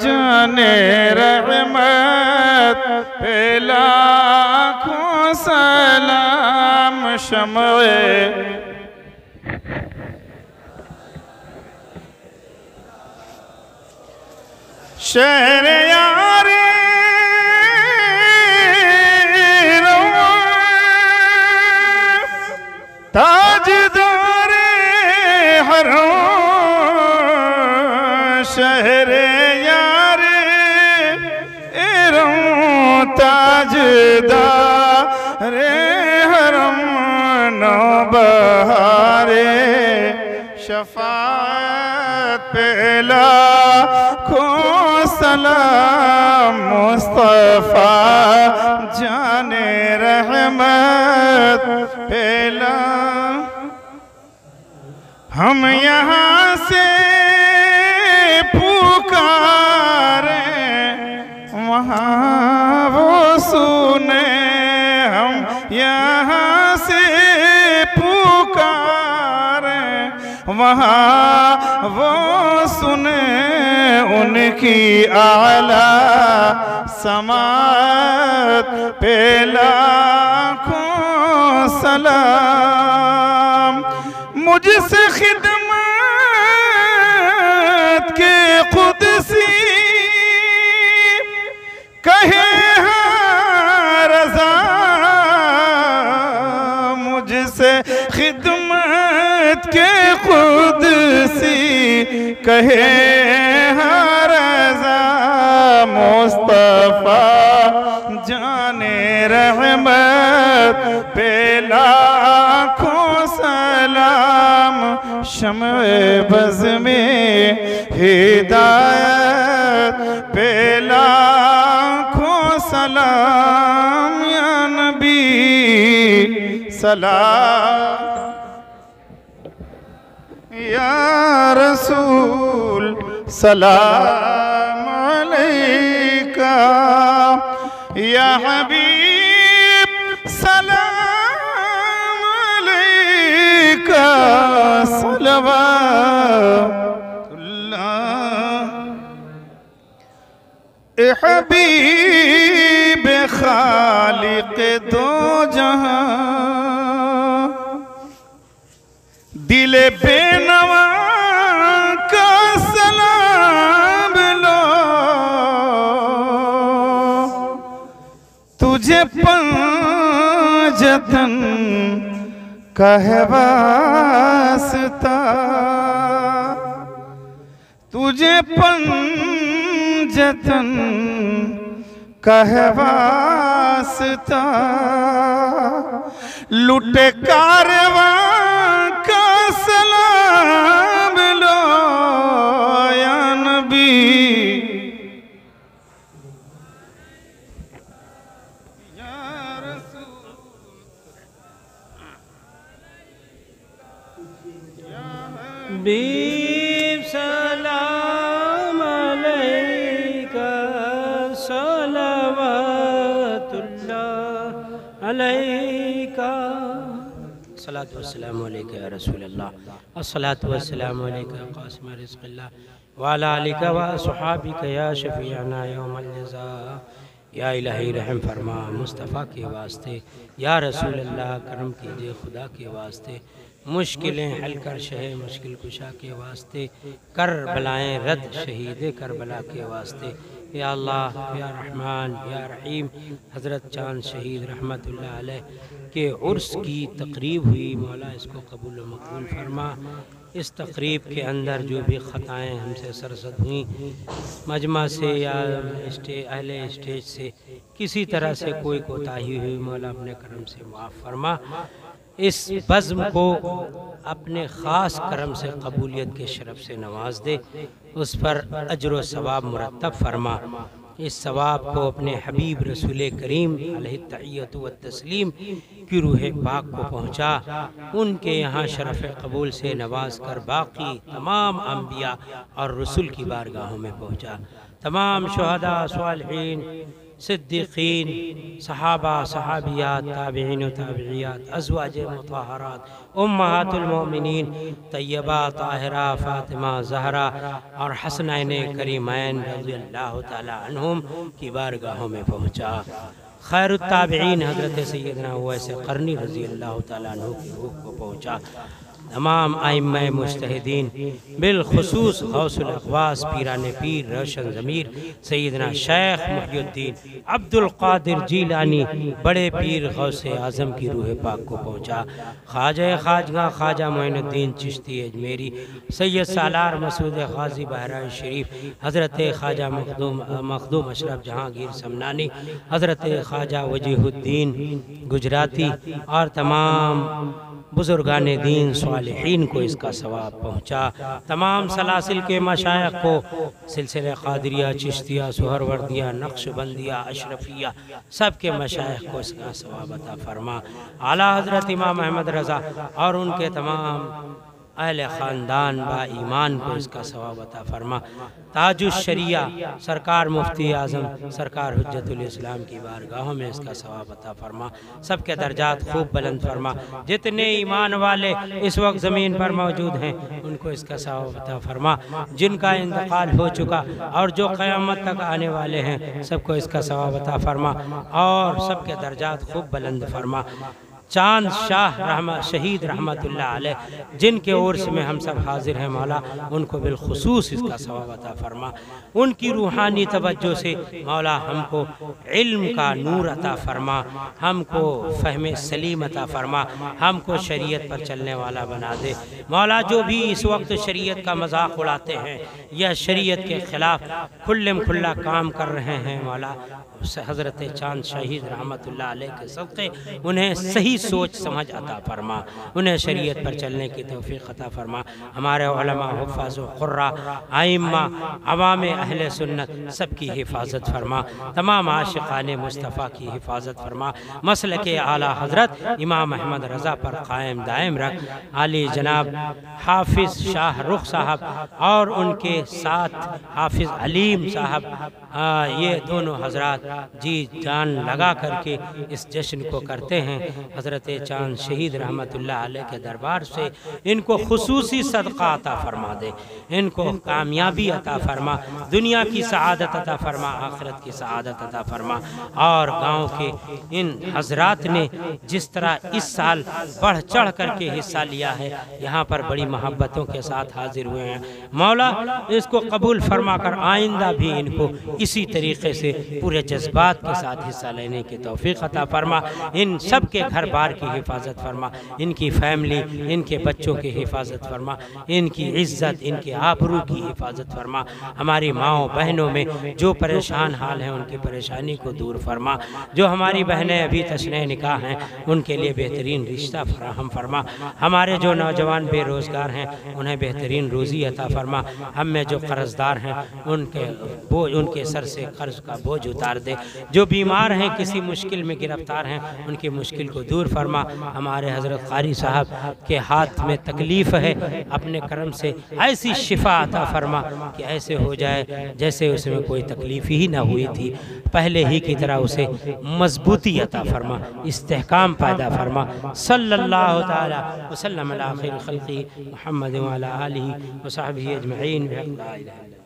जाने रहमत पे लाखों सलाम शम्ए शहर यारे ताजदारे हरों शहर यारे एरों ताजदारे हरम नौबहारे शफाअत पे लाखों सलाम मुस्तफा जाने रहमत पेला। हम यहाँ से पुकारे वहाँ वो सुने, हम यहाँ से पुकारे वहाँ वो सुने, उनकी आला समात पे लाखों सलाम। मुझसे खिदमत के कुदसी कहे रज़ा, मुझसे खिदमत के कुदसी कहे रज़ा, मुस्तफा जाने रहमत पे लाखों सलाम। शम्ए बज़ में हिदायत पे लाखों सलाम। या नबी सलाम, या रसूल सलाम अलैका, या हबीब सलाम अलैका, सलवातुल्लाह। ए हबीब खालिक दो जहां, दिले बेनवा का सलाम लो, तुझे पंजतन का है वास्ता, तुझे पंजतन का है वास्ता। लुटे कारवां का सलाम लो, या नबी या रसूल बीब सलाम अलैका, सलवातुल्लाह अलैका। अस्सलातु वस्सलामु अलैका या रसूल अल्लाह, अस्सलातु वस्सलामु अलैका क़ासिम रिज़्क़िल्लाह व अला आलिका व अस्हाबिका या शफ़ीअना यौमल जज़ा। या इलाही रहम फरमा मुस्तफ़ा के वास्ते, या रसूल अल्लाह करम कीजिए खुदा के वास्ते। मुश्किलें हल कर शहे मुश्किल कुशा के वास्ते, कर बलाएँ रद्द शहीद करबला के वास्ते। या अल्लाह या रहमान या रहीम, हज़रत चाँद शहीद रहमतुल्लाह अलैह के उर्स की तकरीब हुई, मौला इसको कबूल व मकबूल फरमा। इस तकरीब के अंदर जो भी ख़ताएँ हमसे सरज़द हुई, मजमा से या अहले स्टेज से किसी तरह से कोई कोताही हुई, मौला अपने करम से माफ़ फरमा। इस बज़्म को अपने ख़ास करम से कबूलियत के शरफ़ से नवाज दे, उस पर अजर व सवाब मुरत्तब फरमा। इस सवाब को अपने हबीब रसूल करीम अलैहि तहियत व तस्लीम की रूह पाक को पहुँचा, उनके यहाँ शरफ़ कबूल से नवाज कर बाकी तमाम अम्बिया और रसूल की बारगाहों में पहुँचा। तमाम शुहदा सालिहीन सिद्दीकीन, सहाबा, सहाबियात, ताबिईन व ताबिइयात, अज़वाज मुतहहरात, उम्महातुल मोमिनीन, तैयबा, ताहिरा, फ़ातिमा, ज़हरा और हसनैन करीमैन रज़ियल्लाहु तआला अन्हुम की बारगाहों में पहुँचा। खैरुत ताबिईन हज़रत सैयदना उवैस क़रनी रज़ियल्लाहु तआला अन्हु की रूह को पहुँचा। तमाम आइम्मा मुज्तहिदीन बिलखुसूस गौसुल अक़वास पीराने पीर रोशन ज़मीर सैयदना शेख मुहियुद्दीन अब्दुल क़ादिर जीलानी बड़े पीर गौसे आज़म की रूह पाक को पहुँचा। ख्वाजा ख्वाजगा ख्वाजा मोइनुद्दीन चिश्ती अजमेरी, सैयद सालार मसूद ग़ाज़ी बहराइन शरीफ, हज़रत ख्वाजा मखदूम अशरफ जहांगीर समनानी, हज़रत ख्वाजा वजीहुद्दीन गुजराती और तमाम बुजुर्गान दीन सालिहीन को इसका सवाब पहुँचा। तमाम सलासिल के मशाइख को सिलसिले क़ादिरिया, चिश्तिया, सुहरवर्दिया, नक्शबंदिया, अशरफिया सब के मशाइख को इसका सवाब अता फरमा। आला हज़रत इमाम अहमद रज़ा और उनके तमाम अहले ख़ानदान बा ईमान को इसका सवाब अता फरमा। ताजुश शरिया सरकार मुफ्ती आज़म सरकार हुज्जतुल इस्लाम की बारगाहों में इसका सवाब अता फरमा। सबके दर्जात खूब बुलंद फरमा। जितने ईमान वाले इस वक्त ज़मीन पर मौजूद हैं उनको इसका सवाब अता फरमा। जिनका इंतकाल हो चुका और जो क़यामत तक आने वाले हैं सबको इसका सवाब अता फरमा और सबके दर्जात खूब बुलंद फरमा। चांद शाह शहीद रहमतुल्लाह अलैह जिनके उर्स में हम सब हाजिर हैं मौला, उनको बिलखुसूस इसका सवाब अता फरमा। उनकी रूहानी तवज्जो से मौला हमको इल्म का नूर अता फरमा, हमको फ़हम सलीम अता फरमा, हमको शरीयत पर चलने वाला बना दे मौला। जो भी इस वक्त शरीयत का मजाक उड़ाते हैं या शरीयत के ख़िलाफ़ खुल्लम खुल्ला काम कर रहे हैं मौला, हज़रत चांद शहीद रहमतुल्लाह अलैह के सदक़े उन्हें सही सोच समझ अता फरमा, उन्हें शरीयत पर चलने की तौफ़ीक़ अता फरमा। हमारे उलमा, हुफ़्फ़ाज़, क़ुर्रा, आइम्मा, अवाम अहले सुन्नत सब की हिफाजत फरमा। तमाम आशिक़ाने मुस्तफ़ा की हिफाजत फरमा। मसलके आला हज़रत इमाम अहमद रज़ा पर कायम दायम रख। आली जनाब हाफिज़ शाह रुख साहब और उनके साथ हाफिज़ अलीम साहब, ये दोनों हज़रात जी जान लगा करके इस जश्न को करते हैं। हज़रत चांद शहीद रहमतुल्लाह अलैह के दरबार से इनको खुसूसी सदका अता फरमा दे, इनको कामयाबी अता फरमा, दुनिया की सआदत अता फरमा, आखिरत की सआदत अता फरमा। और गाँव के इन हज़रात ने जिस तरह इस साल बढ़ चढ़ करके हिस्सा लिया है, यहाँ पर बड़ी मोहब्बतों के साथ हाजिर हुए हैं मौला, इसको कबूल फरमा कर आइंदा भी इनको इसी तरीक़े से पूरे जज्बात के साथ हिस्सा लेने की तौफ़ीक़ अता फरमा। इन सब के घर बार की हिफाजत फरमा, इनकी फैमिली, इनके बच्चों की हिफाजत फरमा, इनकी इज़्ज़त, इनके आबरू की हिफाजत फरमा। हमारी माओ बहनों में जो परेशान हाल हैं उनकी परेशानी को दूर फरमा। जो हमारी बहनें अभी तशने निकाह हैं उनके लिए बेहतरीन रिश्ता फराहम फरमा। हमारे जो नौजवान बेरोज़गार हैं उन्हें बेहतरीन रोज़ी अता फरमा। हम में जो कर्ज़दार हैं उनके सर से कर्ज़ का बोझ उतार दे। जो बीमार हैं, किसी मुश्किल में गिरफ्तार हैं, उनकी मुश्किल को दूर फरमा। हमारे हज़रत क़ारी साहब के हाथ में तकलीफ़ है, अपने करम से ऐसी शिफा अता फरमा कि ऐसे हो जाए जैसे उसमें कोई तकलीफ़ ही ना हुई थी, पहले ही की तरह उसे मजबूती अता फरमा, इस्तेहकाम पैदा फरमा। सल्लल्लाहु तआला वसल्लम अला खैर खल्क़ी मुहम्मद व अला आलिहि व सहबिही अजमईन।